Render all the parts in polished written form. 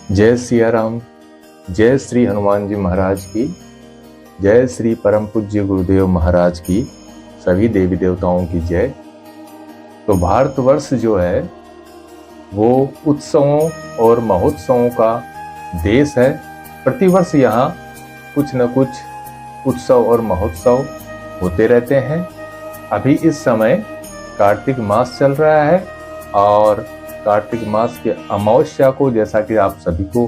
जय सिया राम। जय श्री हनुमान जी महाराज की। जय श्री परम पूज्य गुरुदेव महाराज की। सभी देवी देवताओं की जय। तो भारतवर्ष जो है वो उत्सवों और महोत्सवों का देश है। प्रतिवर्ष यहाँ कुछ न कुछ उत्सव और महोत्सव होते रहते हैं। अभी इस समय कार्तिक मास चल रहा है और कार्तिक मास के अमावस्या को, जैसा कि आप सभी को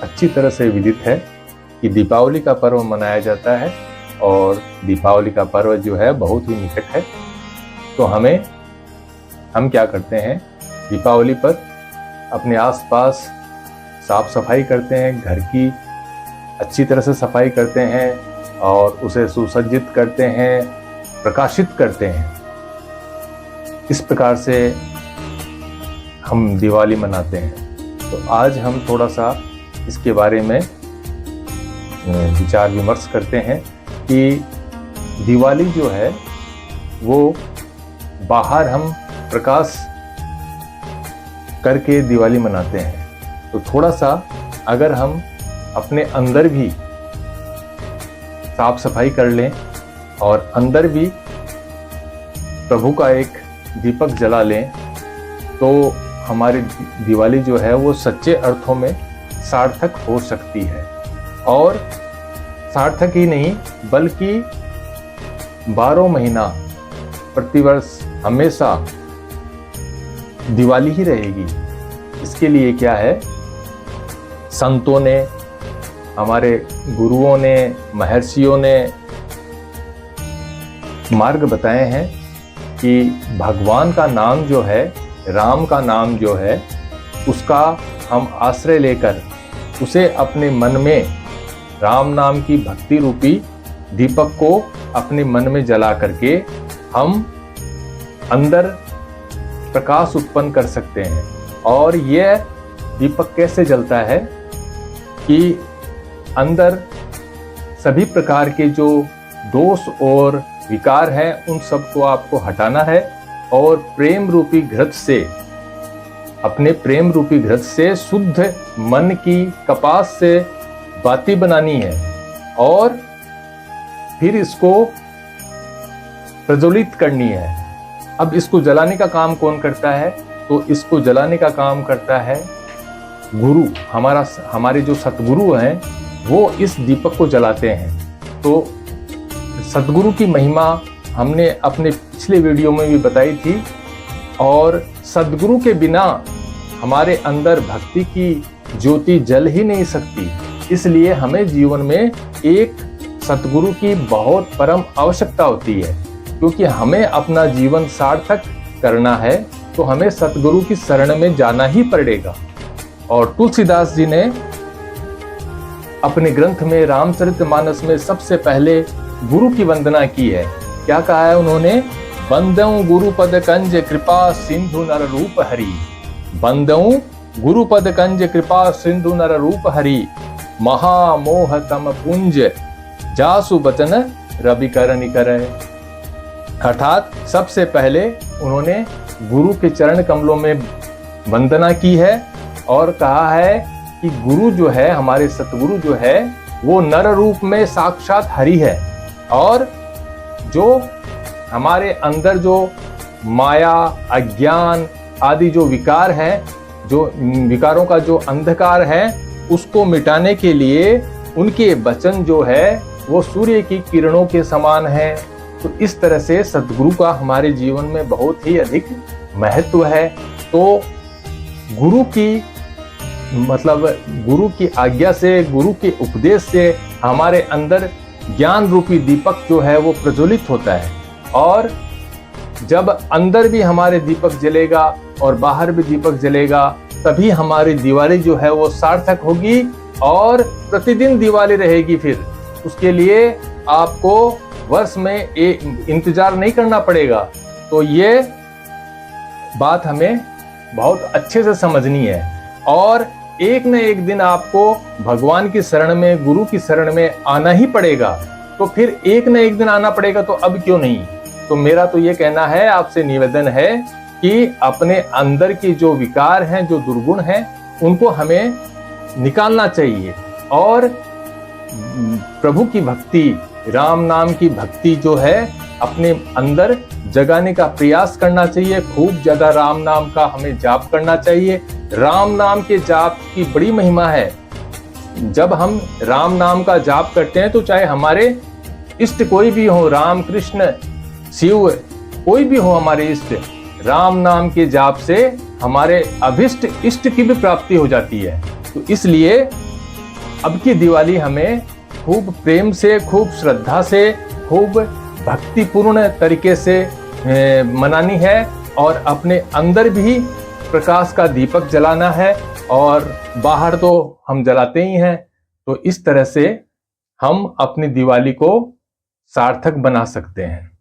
अच्छी तरह से विदित है कि दीपावली का पर्व मनाया जाता है और दीपावली का पर्व जो है बहुत ही निकट है। तो हम क्या करते हैं, दीपावली पर अपने आसपास साफ सफाई करते हैं, घर की अच्छी तरह से सफाई करते हैं और उसे सुसज्जित करते हैं, प्रकाशित करते हैं। इस प्रकार से हम दिवाली मनाते हैं। तो आज हम थोड़ा सा इसके बारे में विचार विमर्श करते हैं कि दिवाली जो है वो बाहर हम प्रकाश करके दिवाली मनाते हैं। तो थोड़ा सा अगर हम अपने अंदर भी साफ सफाई कर लें और अंदर भी प्रभु का एक दीपक जला लें तो हमारी दिवाली जो है वो सच्चे अर्थों में सार्थक हो सकती है। और सार्थक ही नहीं बल्कि 12 महीना प्रतिवर्ष हमेशा दिवाली ही रहेगी। इसके लिए क्या है, संतों ने, हमारे गुरुओं ने, महर्षियों ने मार्ग बताए हैं कि भगवान का नाम जो है, राम का नाम जो है, उसका हम आश्रय लेकर उसे अपने मन में, राम नाम की भक्ति रूपी दीपक को अपने मन में जला करके हम अंदर प्रकाश उत्पन्न कर सकते हैं। और यह दीपक कैसे जलता है कि अंदर सभी प्रकार के जो दोष और विकार हैं उन सबको आपको हटाना है और प्रेम रूपी घृत से, अपने प्रेम रूपी घृत से शुद्ध मन की कपास से बाती बनानी है और फिर इसको प्रज्वलित करनी है। अब इसको जलाने का काम कौन करता है? तो इसको जलाने का काम करता है गुरु। हमारे जो सतगुरु हैं वो इस दीपक को जलाते हैं। तो सतगुरु की महिमा हमने अपने पिछले वीडियो में भी बताई थी और सद्गुरु के बिना हमारे अंदर भक्ति की ज्योति जल ही नहीं सकती। इसलिए हमें जीवन में एक सतगुरु की बहुत परम आवश्यकता होती है, क्योंकि हमें अपना जीवन सार्थक करना है तो हमें सतगुरु की शरण में जाना ही पड़ेगा। और तुलसीदास जी ने अपने ग्रंथ में रामचरितमानस में सबसे पहले गुरु की वंदना की है। क्या कहा है उन्होंने? बंदऊ गुरुपद कंज कृपा सिंधु नर रूप हरि। बंदऊ गुरुपद कंज कृपा सिंधु नर रूप हरि। महामोह तम पुंज जासु बचन रवि करनि करे। अर्थात सबसे पहले उन्होंने गुरु के चरण कमलों में वंदना की है और कहा है कि गुरु जो है, हमारे सतगुरु जो है, वो नर रूप में साक्षात हरि है और जो हमारे अंदर जो माया, अज्ञान आदि जो विकार है, जो विकारों का जो अंधकार है, उसको मिटाने के लिए उनके वचन जो है वो सूर्य की किरणों के समान है। तो इस तरह से सद्गुरु का हमारे जीवन में बहुत ही अधिक महत्व है। तो गुरु की आज्ञा से, गुरु के उपदेश से हमारे अंदर ज्ञान रूपी दीपक जो है वो प्रज्वलित होता है। और जब अंदर भी हमारे दीपक जलेगा और बाहर भी दीपक जलेगा, तभी हमारी दिवाली जो है वो सार्थक होगी और प्रतिदिन दिवाली रहेगी। फिर उसके लिए आपको वर्ष में इंतजार नहीं करना पड़ेगा। तो ये बात हमें बहुत अच्छे से समझनी है और एक न एक दिन आपको भगवान की शरण में, गुरु की शरण में आना ही पड़ेगा। तो फिर एक न एक दिन आना पड़ेगा, तो अब क्यों नहीं? तो मेरा तो ये कहना है, आपसे निवेदन है कि अपने अंदर की जो विकार हैं, जो दुर्गुण हैं, उनको हमें निकालना चाहिए और प्रभु की भक्ति, राम नाम की भक्ति जो है अपने अंदर जगाने का प्रयास करना चाहिए। खूब ज्यादा राम नाम का हमें जाप करना चाहिए। राम नाम के जाप की बड़ी महिमा है। जब हम राम नाम का जाप करते हैं तो चाहे हमारे इष्ट कोई भी हो, राम कृष्ण शिव कोई भी हो हमारे इष्ट, राम नाम के जाप से हमारे अभिष्ट इष्ट की भी प्राप्ति हो जाती है। तो इसलिए अब की दिवाली हमें खूब प्रेम से, खूब श्रद्धा से, खूब भक्तिपूर्ण तरीके से मनानी है और अपने अंदर भी प्रकाश का दीपक जलाना है और बाहर तो हम जलाते ही हैं। तो इस तरह से हम अपनी दिवाली को सार्थक बना सकते हैं।